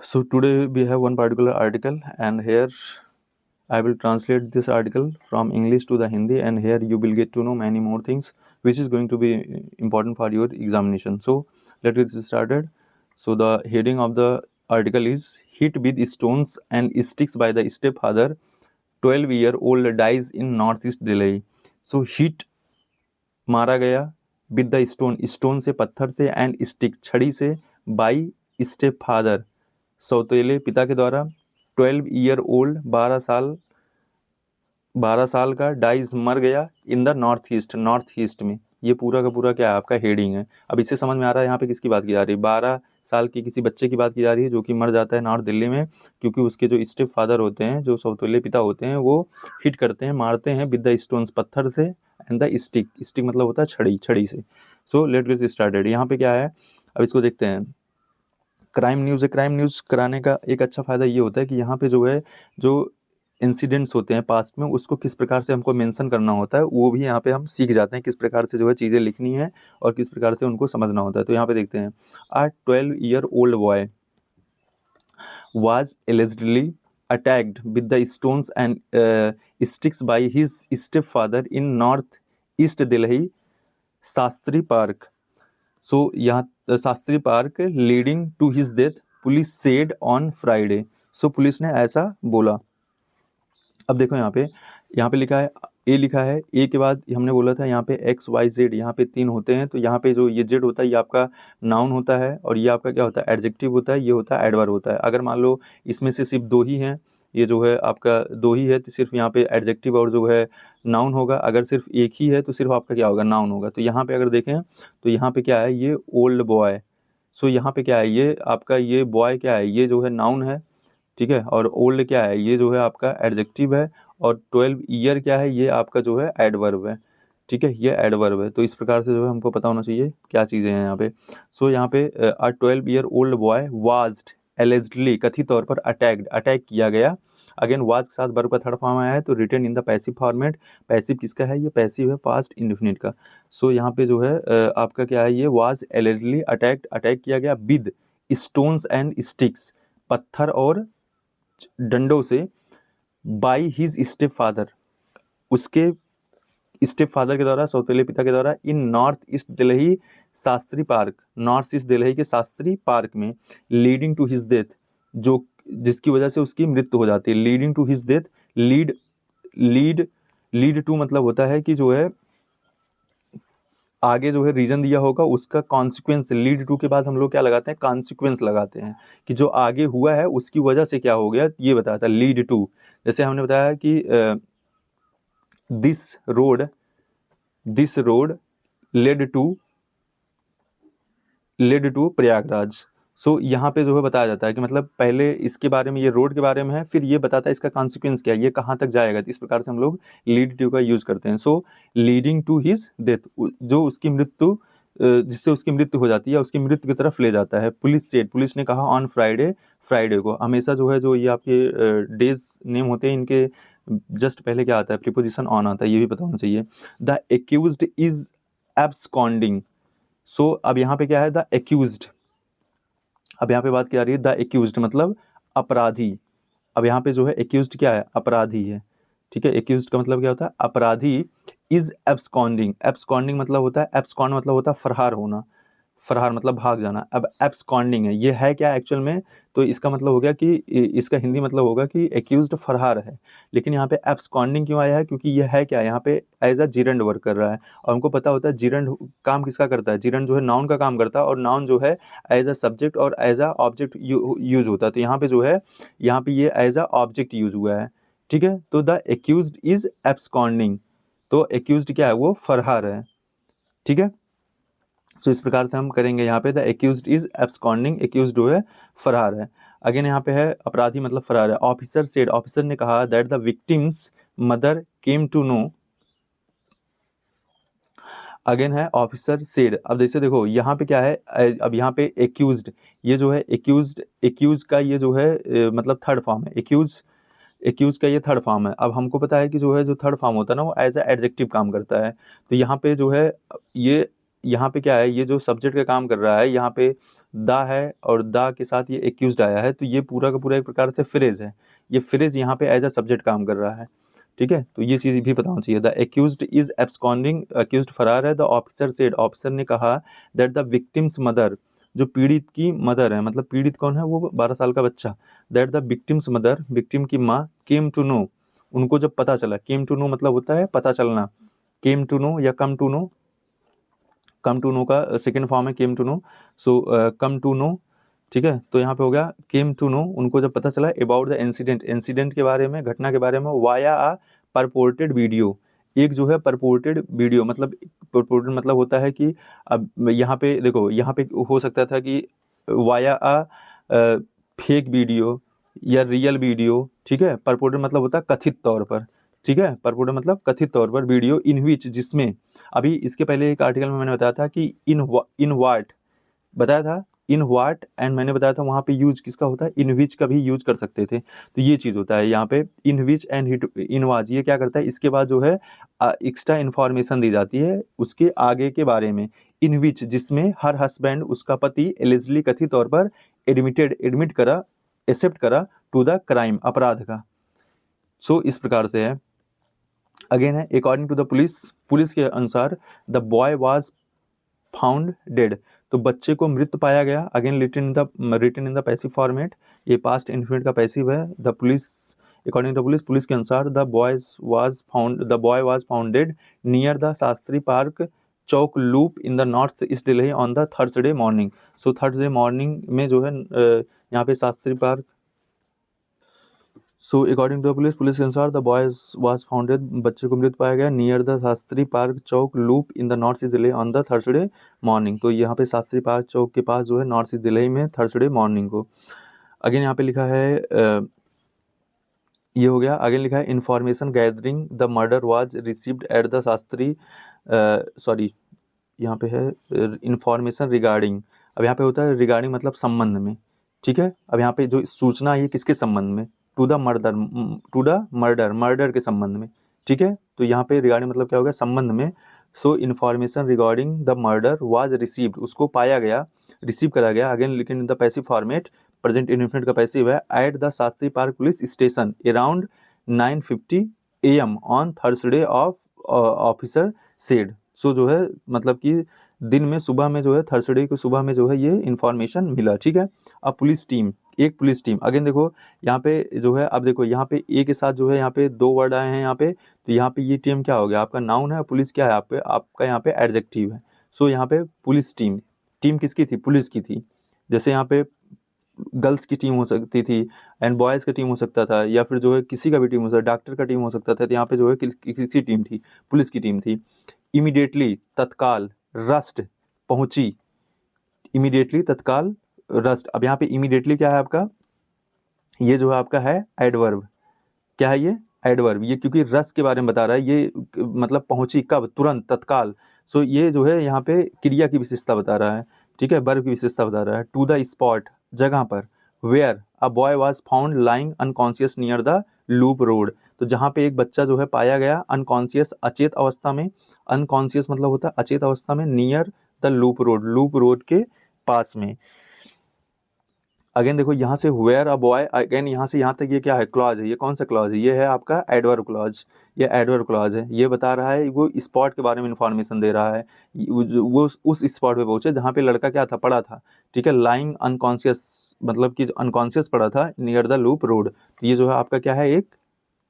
So today we have one particular article, and here I will translate this article from English to the Hindi, and here you will get to know many more things which is going to be important for your examination. So let's get started. So the heading of the article is hit with stones and sticks by the stepfather, 12-year-old dies in northeast Delhi. So hit मारा गया with the stone, stone से पत्थर से, and stick छड़ी से, by step father सौतेले पिता के द्वारा, 12-year-old 12 साल का, डाइज मर गया इन द नॉर्थ ईस्ट में। ये पूरा का पूरा क्या है आपका हेडिंग है। अब इससे समझ में आ रहा है यहाँ पे किसकी बात की जा रही है, 12 साल की किसी बच्चे की बात की जा रही है जो कि मर जाता है नॉर्थ दिल्ली में, क्योंकि उसके जो स्टेप फादर होते हैं, जो सौतेले पिता होते हैं, वो हिट करते हैं, मारते हैं विद द स्टोन्स, पत्थर से, एंड द स्टिक, स्टिक मतलब होता है छड़ी, छड़ी से। So let get started. यहाँ पे क्या है, अब इसको देखते हैं। क्राइम न्यूज़ है। क्राइम न्यूज़ कराने का एक अच्छा फ़ायदा ये होता है कि यहाँ पे जो है, जो इंसिडेंट्स होते हैं पास्ट में, उसको किस प्रकार से हमको मेंशन करना होता है, वो भी यहाँ पे हम सीख जाते हैं, किस प्रकार से जो है चीज़ें लिखनी है और किस प्रकार से उनको समझना होता है। तो यहाँ पे देखते हैं, आ 12-year-old boy was allegedly attacked with the stones and sticks by his stepfather in north east Delhi Shastri park. So यहाँ Shastri park leading to his death, police said on Friday. So police ने ऐसा बोला। अब देखो यहाँ पे लिखा है, ए लिखा है, ए के बाद हमने बोला था यहाँ पे एक्स वाई जेड, यहाँ पे 3 होते हैं। तो यहाँ पे जो ये जेड होता है ये आपका नाउन होता है, और ये आपका क्या होता है, एडजेक्टिव होता है, ये होता है एडवर्ब होता है। अगर मान लो इसमें से सिर्फ 2 ही हैं, ये जो है आपका 2 ही है, तो सिर्फ यहाँ पे एडजेक्टिव और जो है नाउन होगा। अगर सिर्फ एक ही है तो सिर्फ आपका क्या होगा, नाउन होगा। तो यहाँ पे अगर देखें तो यहाँ पे क्या है, ये ओल्ड बॉय। सो यहाँ पे क्या है, ये आपका ये बॉय क्या है, ये जो है नाउन है, ठीक है, और ओल्ड क्या है, ये जो है आपका एडजेक्टिव है, और 12 ईयर क्या है, ये आपका जो है एडवर्ब है, ठीक है, ये एडवर्ब है। तो इस प्रकार से जो है हमको पता होना चाहिए क्या चीज़ें हैं यहाँ पे। सो यहाँ पे 12-year-old बॉय वाज्ड एलिजिडली, कथित तौर पर अटैक्ड, अटैक किया गया। अगेन वाज के साथ वर्ब का थर्ड फॉर्म आया है, तो written in the passive format. Passive किसका है, ये पैसिव है पास्ट इंडेफिनिट का। सो यहाँ पे जो है आपका क्या है, ये वाज एलिजिडली अटैक्ड, अटैक किया गया विद स्टोन्स एंड स्टिक्स, पत्थर और डंडों से, बाई हिज स्टेप फादर, उसके स्टेप फादर के द्वारा, सौतेले पिता के द्वारा, in north east Delhi Shastri park, north east Delhi के शास्त्री पार्क में, लीडिंग टू हिज डेथ, जो जिसकी वजह से उसकी मृत्यु हो जाती है। Leading to his death, lead lead lead to मतलब होता है कि जो है आगे जो है रीजन दिया होगा, उसका कॉन्सिक्वेंस, लीड टू के बाद हम लोग क्या लगाते हैं, कॉन्सिक्वेंस लगाते हैं, कि जो आगे हुआ है उसकी वजह से क्या हो गया, ये बताता है लीड टू। जैसे हमने बताया कि this road led to Prayagraj. So यहाँ पे जो है बताया जाता है कि मतलब पहले इसके बारे में, ये रोड के बारे में है, फिर ये बताता है इसका कॉन्सिक्वेंस क्या है, ये कहाँ तक जाएगा। तो इस प्रकार से हम लोग लीड टू का यूज करते हैं। सो लीडिंग टू हिज डेथ, जो उसकी मृत्यु, जिससे उसकी मृत्यु हो जाती है, उसकी मृत्यु की तरफ ले जाता है। पुलिस सेड, पुलिस ने कहा, ऑन फ्राइडे, फ्राइडे को। हमेशा जो है, जो ये आपके डेज नेम होते हैं, इनके जस्ट पहले क्या आता है, प्रीपोजिशन ऑन आता है, ये भी पता होना चाहिए। The accused is absconding. So अब यहाँ पे क्या है, द एक्यूज्ड, अब यहाँ पे बात क्या आ रही है, द एक्यूज्ड मतलब अपराधी। अब यहाँ पे जो है एक्यूज्ड क्या है, अपराधी है, ठीक है। एक्यूज्ड का मतलब क्या होता है, अपराधी। इज एब्सकॉन्डिंग, एब्सकॉन्डिंग मतलब होता है, एब्सकॉन्ड मतलब होता है फरार होना, फरार मतलब भाग जाना। अब एब्सकॉन्डिंग है, ये है क्या एक्चुअल में, तो इसका मतलब हो गया कि इसका हिंदी मतलब होगा कि एक्यूज्ड फरार है। लेकिन यहाँ पे एब्सकॉन्डिंग क्यों आया है, क्योंकि ये है क्या, यहाँ पे एज अ जिरंड वर्क कर रहा है, और हमको पता होता है जिरंड काम किसका करता है, जिरंड जो है नाउन का काम करता है, और नाउन जो है एज अ सब्जेक्ट और एज अ ऑब्जेक्ट यूज होता है। तो यहाँ पे जो है, यहाँ पे ये एज अ ऑब्जेक्ट यूज हुआ है, ठीक है। तो द एक्यूज्ड इज एब्सकॉन्डिंग, तो एक्यूज्ड क्या है, वो फरार है, ठीक है। तो इस प्रकार से हम करेंगे यहाँ पे, the accused is absconding, accused जो है फरार है। अगेन यहाँ पे है अपराधी मतलब फरार है। ऑफिसर सेड, ऑफिसर ने कहा, that the victim's mother came to know. Again है ऑफिसर सेड। अब जैसे देखो यहाँ पे क्या है, अब यहाँ पे एक्यूज्ड, ये जो है एक्यूज का ये जो है मतलब थर्ड फॉर्म है, एक्यूज का ये थर्ड फॉर्म है। अब हमको पता है कि जो है, जो थर्ड फॉर्म होता है ना, वो एज ए एडजेक्टिव काम करता है। तो यहाँ पे जो है, ये यहाँ पे क्या है, ये जो सब्जेक्ट का काम कर रहा है, यहाँ पे दा है और दा के साथ ये एक्यूज्ड आया है, तो ये पूरा का पूरा एक प्रकार से फ्रेज है। ये फ्रेज यहाँ पे एज अ सब्जेक्ट काम कर रहा है, ठीक है। तो ये चीज़ भी बताना चाहिए। The accused is absconding, accused फरार है। द ऑफिसर सेड, ऑफिसर ने कहा दैट द विक्टिम्स मदर, जो पीड़ित की मदर है, मतलब पीड़ित कौन है, वो 12 साल का बच्चा, that the victim's mother, victim की माँ, केम टू नो, उनको जब पता चला, केम टू नो मतलब होता है पता चलना, केम टू नो या come to know, come to know का सेकेंड फॉर्म है came to know, so come to know, ठीक है। तो यहाँ पे हो गया केम टू नो, उनको जब पता चला अबाउट द इंसिडेंट, इंसिडेंट के बारे में, घटना के बारे में, वाया अ परपोर्टेड वीडियो, एक जो है परपोर्टेड वीडियो, मतलब परपोर्टेड मतलब होता है कि अब यहाँ पे देखो, यहाँ पे हो सकता था कि वाया अ फेक वीडियो या रियल वीडियो, ठीक है। परपोर्टेड मतलब होता है कथित तौर पर, ठीक है। परपोर्टेड मतलब कथित तौर पर, वीडियो इन विच, जिसमें, अभी इसके पहले एक आर्टिकल में मैंने बताया था कि इन वाट बताया था, इन व्हाट, एंड मैंने बताया था वहाँ पे यूज किसका होता है, इन विच का भी यूज कर सकते थे। तो ये चीज़ होता है यहाँ पे इन विच एंड इन वाज, ये क्या करता है, इसके बाद जो है एक्स्ट्रा इन्फॉर्मेशन दी जाती है उसके आगे के बारे में। इन विच, जिसमें हर हस्बैंड, उसका पति, एलिजली कथित तौर पर, एडमिट करा, एक्सेप्ट करा, टू द क्राइम, अपराध का। सो इस प्रकार से है। अगेन है, according to the police, police के अनुसार the boy was found dead, तो बच्चे को मृत पाया गया। Again written in the passive format, ये पास्ट इन्फिनिट का पैसिव है। The police, according to police, police के अनुसार the boy was found dead near the Shastri park Chowk loop in the north east Delhi on the Thursday morning. So Thursday morning में जो है यहाँ पे Shastri park, so according to police, police के अनुसार the boys was founded, बच्चे को मृत पाया गया near the Shastri park Chowk loop in the north east Delhi on the Thursday morning. तो यहाँ पे शास्त्री पार्क चौक के पास जो है नॉर्थ ईस्ट दिल्ली में थर्सडे मॉर्निंग को। अगेन यहाँ पे लिखा है ये हो गया। अगेन लिखा है information gathering the murder was received eight the Shastri, sorry यहाँ पे है इंफॉर्मेशन रिगार्डिंग, अब यहाँ पे होता है रिगार्डिंग मतलब संबंध में, ठीक है। अब यहाँ पे जो सूचना है ये किसके संबंध में, टू द मर्डर, मर्डर के संबंध में, ठीक है। तो यहाँ पे रिगार्डिंग मतलब क्या हो गया, संबंध में। So information regarding the murder was received, उसको पाया गया, रिसीव करा गया। अगेन लेकिन in the passive format, present indefinite का पैसिव है, at the Shastri park police station around 9:50 AM on Thursday of officer said. So जो है मतलब कि दिन में, सुबह में जो है, थर्सडे को सुबह में जो है ये इन्फॉर्मेशन मिला, ठीक है। अब पुलिस टीम, एक पुलिस टीम, अगेन देखो यहाँ पे जो है, अब देखो यहाँ पे ए के साथ जो है यहाँ पे दो वर्ड आए हैं यहाँ पे, तो यहाँ पे ये टीम क्या हो गया, आपका नाउन है, पुलिस क्या है आपका यहाँ पे एडजेक्टिव है। सो यहाँ पे पुलिस टीम, टीम किसकी थी, पुलिस की थी। जैसे यहाँ पे गर्ल्स की टीम हो सकती थी एंड बॉयज़ का टीम हो सकता था, या फिर जो है किसी का भी टीम हो सकता, डॉक्टर का टीम हो सकता था। तो यहाँ पे जो है किसकी टीम थी, पुलिस की टीम थी। इमीडिएटली तत्काल, रस्ट पहुंची, इमीडिएटली तत्काल रस्ट। अब यहाँ पे इमीडिएटली क्या है आपका, ये जो है आपका है एडवर्ब, क्या है ये एडवर्ब, ये क्योंकि रस के बारे में बता रहा है, ये मतलब पहुंची कब, तुरंत, तत्काल। सो ये जो है यहाँ पे क्रिया की विशेषता बता रहा है, ठीक है, वर्ब की विशेषता बता रहा है। टू द स्पॉट, जगह पर, where a boy was found lying unconscious near the loop road, तो जहाँ पे एक बच्चा जो है पाया गया अनकॉन्शियस, अचेत अवस्था में, अनकॉन्शियस मतलब होता है अचेत अवस्था में, near the loop road, loop road के पास में। अगेन देखो यहाँ से वेयर अ बॉय, अगेन यहाँ से यहाँ तक ये क्या है, क्लॉज है, ये कौन सा क्लॉज है, ये है आपका एडवर्ब क्लॉज, ये एडवर्ब क्लॉज है। ये बता रहा है, वो स्पॉट के बारे में इंफॉर्मेशन दे रहा है, वो उस स्पॉट पे पहुंचे जहाँ पे लड़का क्या था, पड़ा था, ठीक है। लाइंग अनकॉन्शियस मतलब कि अनकॉन्शियस पड़ा था नियर द लूप रोड, तो ये जो है आपका क्या है, एक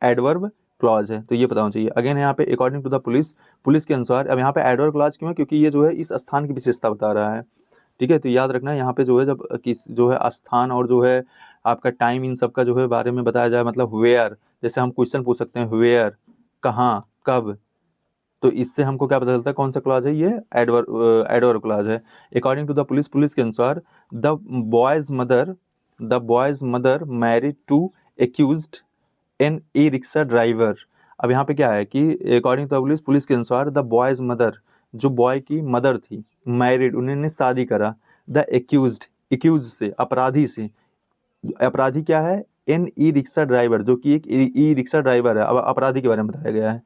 एडवर्ब क्लॉज है। तो ये बताना चाहिए। अगेन यहाँ पे according to the police, police के अनुसार, अब यहाँ पे एडवर्ब क्लॉज क्यों है, क्योंकि ये जो है इस स्थान की विशेषता बता रहा है, ठीक है। तो याद रखना यहाँ पे जो है, जब किस जो है स्थान और जो है आपका टाइम, इन सब का जो है बारे में बताया जाए, मतलब वेयर, जैसे हम क्वेश्चन पूछ सकते हैं वेयर, कहाँ, कब, तो इससे हमको क्या पता चलता है कौन सा क्लॉज है, ये एडवर्ब क्लॉज है। According to the police, police के अनुसार the boy's mother married to accused an e rickshaw driver. अब यहाँ पे क्या है कि अकॉर्डिंग टू पुलिस, पुलिस के अनुसार द बॉयज मदर, जो बॉय की मदर थी, मैरिड, उन्होंने शादी करा, द एक्यूज्ड, एक्यूज से, अपराधी से, अपराधी क्या है, एन ई रिक्शा ड्राइवर, जो कि एक ई रिक्शा ड्राइवर है। अब अपराधी के बारे में बताया गया है।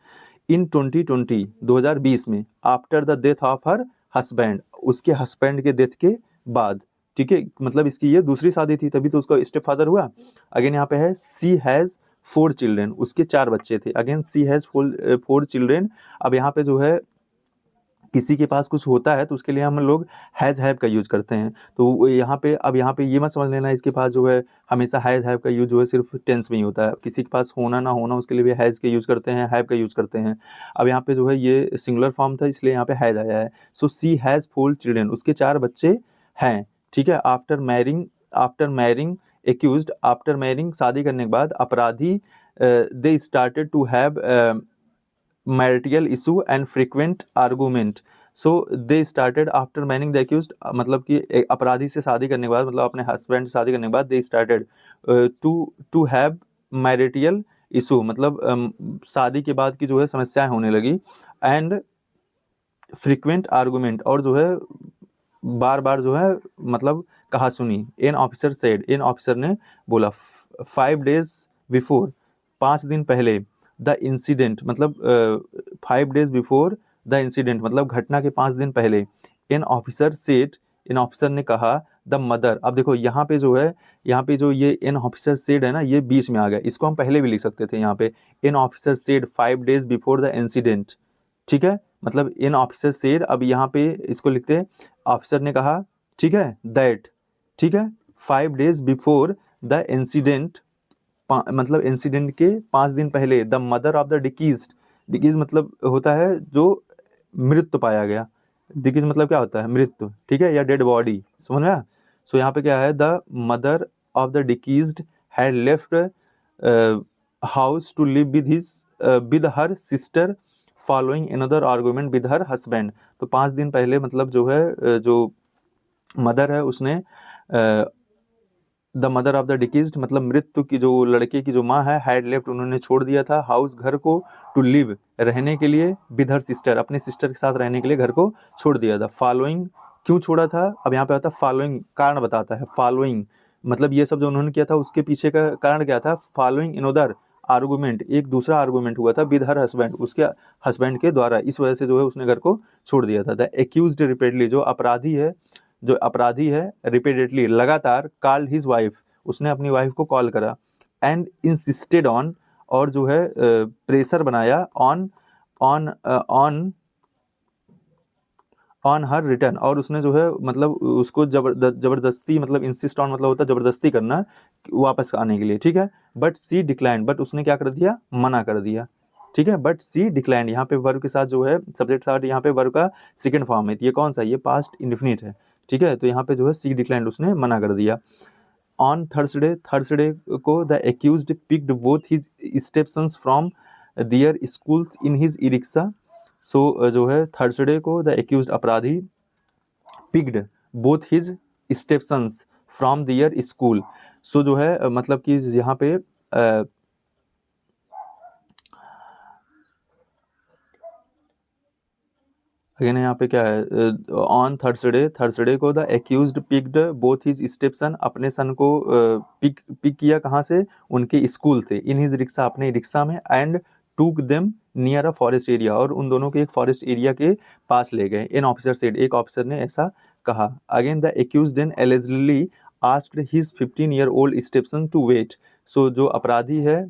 इन 2020 में, after the death of her husband, उसके हस्बैंड के डेथ के बाद, ठीक है, मतलब इसकी ये दूसरी शादी थी, तभी तो उसका स्टेप फादर हुआ। अगेन यहाँ पे है सी हैज़ 4 चिल्ड्रेन, उसके 4 बच्चे थे। Again she has 4 children. अब यहाँ पे जो है किसी के पास कुछ होता है तो उसके लिए हम लोग हैज़ हैव का यूज़ करते हैं। तो यहाँ पे अब यहाँ पे ये मत समझ लेना इसके पास जो है हमेशा हैज़ हैव का यूज़ जो है सिर्फ टेंस में ही होता है। किसी के पास होना ना होना उसके लिए भी हैज़ का यूज़ करते हैं, हैव का यूज़ करते हैं। अब यहाँ पे जो है ये सिंगुलर फॉर्म था इसलिए यहाँ पे हैज़ आया है। सो सी हैज़ 4 चिल्ड्रेन, उसके 4 बच्चे हैं। ठीक है, after marrying accused, after marrying शादी करने के बाद अपराधी they started to have marital issue and frequent argument. So they started after marrying the accused, मतलब कि अपराधी से शादी करने के बाद, मतलब अपने हस्बैंड से शादी करने के बाद they started to have marital issue, मतलब शादी के बाद की जो है समस्याएं होने लगी, and frequent argument, और जो है बार बार जो है मतलब कहा सुनी। N officer said, an officer ने बोला 5 days बिफोर, 5 दिन पहले, द इंसिडेंट, मतलब 5 days बिफोर द इंसिडेंट, मतलब घटना के 5 दिन पहले। N officer said, an officer ने कहा द मदर। अब देखो यहाँ पे जो है, यहाँ पे जो ये एन ऑफिसर सेड है ना, ये बीच में आ गया, इसको हम पहले भी लिख सकते थे यहाँ पे। N officer said 5 days before the incident. ठीक है, मतलब इन ऑफिसर सेड, अब यहाँ पे इसको लिखते हैं ऑफिसर ने कहा, ठीक है, दैट, ठीक है, 5 days बिफोर द इंसिडेंट, मतलब इंसिडेंट के 5 दिन पहले, द मदर ऑफ द डिकीज्ड, डिकीज मतलब होता है जो मृत्यु पाया गया, डिकीज मतलब क्या होता है, मृत्यु, ठीक है, या डेड बॉडी, समझ में आया। सो यहाँ पे क्या है, the mother of the deceased had left house to live with her sister following another argument with her husband. तो 5 दिन पहले मतलब जो है जो मदर है उसने द मदर ऑफ द डिकीज्ड, मतलब मृत्यु की जो लड़के की जो माँ है, हैड लेफ्ट, उन्होंने छोड़ दिया था, हाउस घर को, टू लिव रहने के लिए, विद हर सिस्टर, अपने सिस्टर के साथ रहने के लिए घर को छोड़ दिया था। फॉलोइंग, क्यों छोड़ा था, अब यहाँ पे आता है फॉलोइंग, कारण बताता है। फॉलोइंग मतलब ये सब जो उन्होंने किया था उसके पीछे का कारण क्या था, फॉलोइंग अनदर आर्गूमेंट, एक दूसरा आर्गूमेंट हुआ था, विद हर हस्बैंड, उसके हस्बैंड के द्वारा, इस वजह से जो है उसने घर को छोड़ दिया था। द एक्यूज्ड रिपीटेडली, जो अपराधी है रिपीटेडली, लगातार, कॉल्ड हिज वाइफ, उसने अपनी वाइफ को कॉल करा, एंड इंसिस्टेड ऑन, और जो है प्रेशर बनाया, on on on her return, और उसने जो है मतलब उसको जबरदस्ती, मतलब इंसिस्ट ऑन मतलब होता है जबरदस्ती करना वापस आने के लिए, ठीक है। बट सी डिक्लाइंड, बट उसने क्या कर दिया, मना कर दिया, ठीक है। बट सी डिक्लाइंड, यहाँ पे वर्ब के साथ जो है सब्जेक्ट साथ, यहाँ पे वर्ब का सेकंड फॉर्म है, ये कौन सा, ये पास्ट इंडेफिनिट है, ठीक है। तो यहाँ पे जो है सी डिक्लाइंड, उसने मना कर दिया। ऑन थर्सडे को the accused picked both his stepsons from their school in his e rickshaw. So जो है थर्सडे को द एक्यूज्ड अपराधी picked both his stepsons from their school. So जो है मतलब कि यहाँ पे अगेन यहाँ पे क्या है, ऑन थर्सडे को the accused picked both his stepson, अपने सन को पिक किया, कहाँ से, उनके स्कूल से, इन हिज रिक्शा, अपने रिक्शा में, एंड टूक them near a forest area, और उन दोनों के एक फॉरेस्ट एरिया के पास ले गए। एन ऑफिसर सेड, एक ऑफिसर ने ऐसा कहा। Again the accused then allegedly asked his 15-year-old stepson to wait. So जो अपराधी है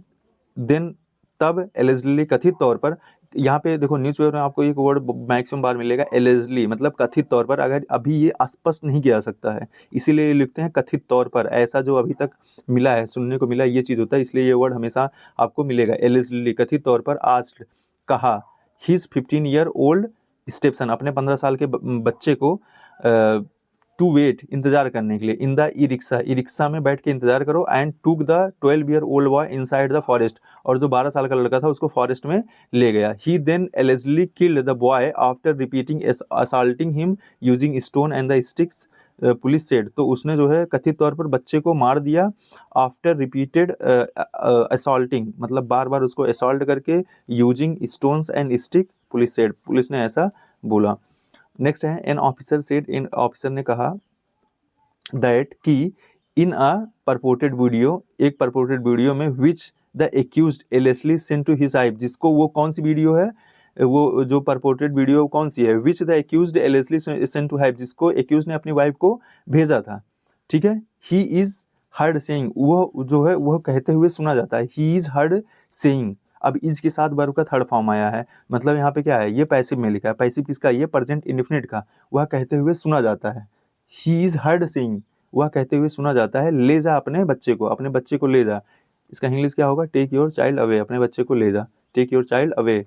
देन तब एलिजिबली कथित तौर पर, यहाँ पे देखो न्यूज़पेपर में आपको एक वर्ड मैक्सिमम बार मिलेगा, एलिजिबली मतलब कथित तौर पर, अगर अभी ये स्पष्ट नहीं किया जा सकता है इसीलिए ये लिखते हैं कथित तौर पर, ऐसा जो अभी तक मिला है, सुनने को मिला है, ये चीज़ होता है, इसलिए ये वर्ड हमेशा आपको मिलेगा, एलिजिबली कथित तौर पर, आस्क्ड कहा, हिज 15-year-old स्टेप्सन, अपने 15 साल के बच्चे को टू वेट इंतजार करने के लिए, इन द ई रिक्शा में बैठ के इंतजार करो, and took the 12-year-old boy inside the forest, और जो 12 साल का लड़का था उसको फॉरेस्ट में ले गया। He then allegedly killed the boy after repeating assaulting him using stone and the sticks, police said. तो उसने जो है कथित तौर पर बच्चे को मार दिया, आफ्टर रिपीटेड असॉल्टिंग, मतलब बार बार उसको असॉल्ट करके, using stones and stick, police said, police ने ऐसा बोला। नेक्स्ट है एन ऑफिसर सेड, इन ऑफिसर ने कहा दैट कि इन अ परपोर्टेड वीडियो, एक परपोर्टेड वीडियो में, which the accused allegedly sent to his wife, जिसको, वो कौन सी वीडियो है, वो जो परपोर्टेड वीडियो कौन सी है, which the accused allegedly sent to wife, जिसको एक्यूज ने अपनी वाइफ को भेजा था, ठीक है। ही इज हर्ड सेइंग, वह जो है वह कहते हुए सुना जाता है, ही इज हर्ड सेइंग। अब इज के साथ वर्ब का थर्ड फॉर्म आया है, मतलब यहाँ पे क्या है, ये पैसिव में लिखा है, पैसिव किसका, ये प्रेजेंट इंडेफिनिट का, वह कहते हुए सुना जाता है, ही इज हर्ड सेइंग, वह कहते हुए सुना जाता है, ले जा अपने बच्चे को, अपने बच्चे को ले जा। इसका इंग्लिश क्या होगा, टेक योर चाइल्ड अवे, अपने बच्चे को ले जा, टेक योर चाइल्ड अवे,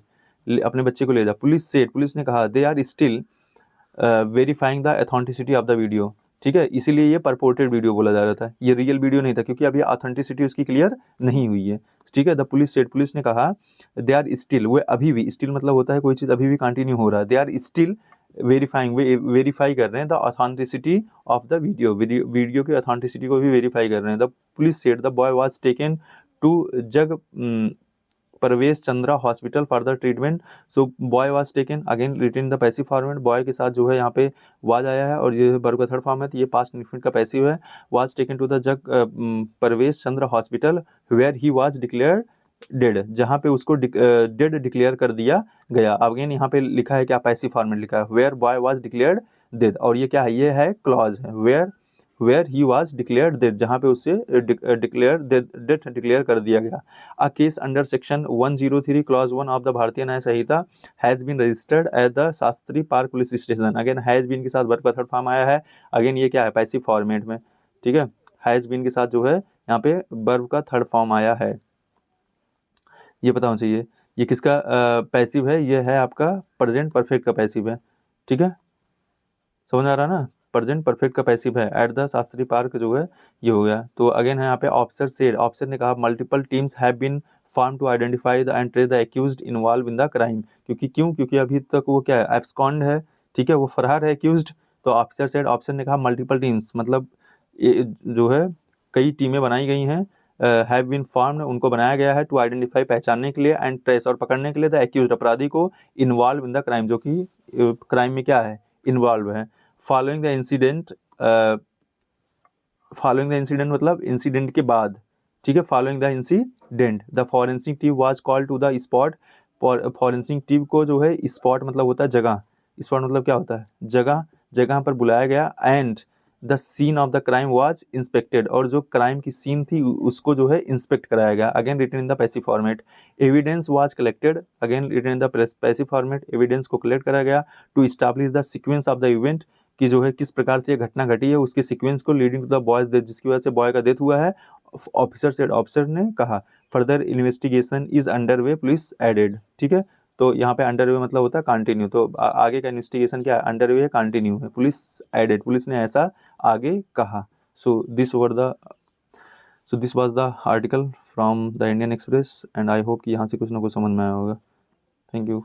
अपने बच्चे को ले जा। पुलिस सेड, पुलिस ने कहा, they are still verifying the authenticity of the video, ठीक है, इसीलिए ये परपोर्टेड वीडियो बोला जा रहा था, ये रियल वीडियो नहीं था, क्योंकि अभी ऑथेंटिसिटी उसकी क्लियर नहीं हुई है, ठीक है। द पुलिस सेड, पुलिस ने कहा, दे आर स्टिल, वे अभी भी, स्टिल मतलब होता है कोई चीज़ अभी भी कंटिन्यू हो रहा है, दे आर स्टिल वेरीफाइंग, वे वेरीफाई कर रहे हैं the authenticity of the video की ऑथेंटिसिटी को भी वेरीफाई कर रहे हैं। The police said the boy was taken to Jag Pravesh Chandra hospital for the treatment, so boy was taken, again written the passive format, boy के साथ जो है यहाँ पे वाज आया है और ये वर्ब का थर्ड फॉर्म है, तो ये पास्ट इंडेफिनिट का पैसिव है। Was taken to the Jag Pravesh Chandra hospital where he was declared dead, जहाँ पे उसको डेड डिक्लेयर कर दिया गया। अगेन यहाँ पे लिखा है क्या, पैसिव फॉर्मेट लिखा है, where boy was declared dead, और ये क्या है, ये है क्लॉज है, where he was declared dead, जहाँ पे उसे डेथ डिक्लेयर कर दिया गया। A case under section 103 clause 1 of the Bharatiya Nyaya Sanhita has been registered at the Shastri park police station. Again has been के साथ वर्ब का थर्ड फॉर्म आया है, अगेन ये क्या है, पैसिव फॉर्मेट में, ठीक है। हैज बीन के साथ जो है यहाँ पे वर्ब का थर्ड फॉर्म आया है, ये पता होना चाहिए। ये किसका पैसिव है, ये है आपका प्रेजेंट परफेक्ट का पैसिव है, ठीक है, समझ आ रहा है ना, प्रेजेंट परफेक्ट का पैसिव है, एट द शास्त्री पार्क जो है ये हो गया। तो अगेन है यहाँ पे ऑफिसर सेड, ऑफिसर ने कहा, multiple teams have been form to identify the and trace the accused involve in the crime, क्योंकि अभी तक वो क्या है, एब्सकॉन्ड है, ठीक है, वो फरार है एक्यूज्ड। तो ऑफिसर सेड, ऑफिसर ने कहा, मल्टीपल टीम्स मतलब ये जो है कई टीमें बनाई गई हैं, हैव बीन फॉर्म्ड उनको बनाया गया है, टू आइडेंटिफाई पहचानने के लिए, एंड ट्रेस और पकड़ने के लिए, द एक्यूज्ड अपराधी को, इन्वॉल्व इन द क्राइम जो कि क्राइम में क्या है, इन्वॉल्व है। Following the incident, following the incident मतलब इंसिडेंट के बाद, ठीक है, following the incident the forensic team was called to the spot, forensic team को जो है स्पॉट मतलब होता है जगह, स्पॉट मतलब क्या होता है, जगह, जगह पर बुलाया गया, and the scene of the crime was inspected, और जो क्राइम की सीन थी उसको जो है इंस्पेक्ट कराया गया, again written in the passive format. Evidence was collected, again written in the passive format, evidence को कलेक्ट कराया गया, to establish the sequence of the event, कि जो है किस प्रकार से ये घटना घटी है उसके सीक्वेंस को, leading to the boy's death, जिसकी वजह से बॉय का डेथ हुआ है। ऑफिसर सेड, ऑफिसर ने कहा, further investigation is under way police added, ठीक है। तो यहाँ पे अंडर वे मतलब होता है कंटिन्यू, तो आगे का इन्वेस्टिगेशन क्या है, अंडर वे है, कंटिन्यू है, पुलिस एडेड, पुलिस ने ऐसा आगे कहा। So this was the article from the Indian express, and I hope कि यहाँ से कुछ ना कुछ समझ में आया होगा। Thank you.